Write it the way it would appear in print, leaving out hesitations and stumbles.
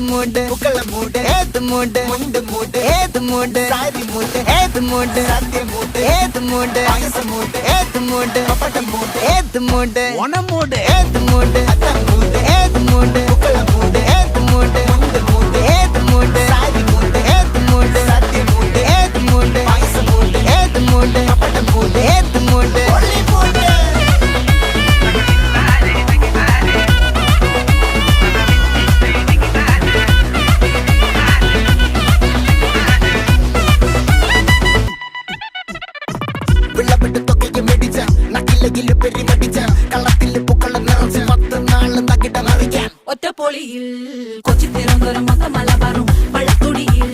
மூடு புக்கல மூடு ஏது மூடு முண்டு மூடு ஏது மூடு சாரி மூடு ஏது மூடு சத்திய மூடு ஏது மூடு பாயச மூடு ஏது மூடு பப்பட்ட மூடு ஏது மூடு ஒன மூடு ஏது மூடு அத்த மூடு ஏது மூடு புக்கல மூடு ஏது மூடு முண்டு மூடு ஏது மூடு சாரி மூடு ஏது மூடு சத்திய மூடு ஏது மூடு பாயச மூடு ஏது மூடு பப்பட்ட மூடு ஏது மூடு ஒளி மூடு വിളവിട്ട് തൊക്കയ്ക്ക് മെടിച്ച നക്കിലകില് പെരിമടിച്ച കള്ളത്തില് പൂക്കള നിറച്ച് 10 നാള് തകിട മറിക്കാൻ ഒറ്റപ്പൊളിയിൽ കൊച്ചി തിരുവനന്തപുരം മൊത്തം മലബാറും വള്ളത്തുടിയിൽ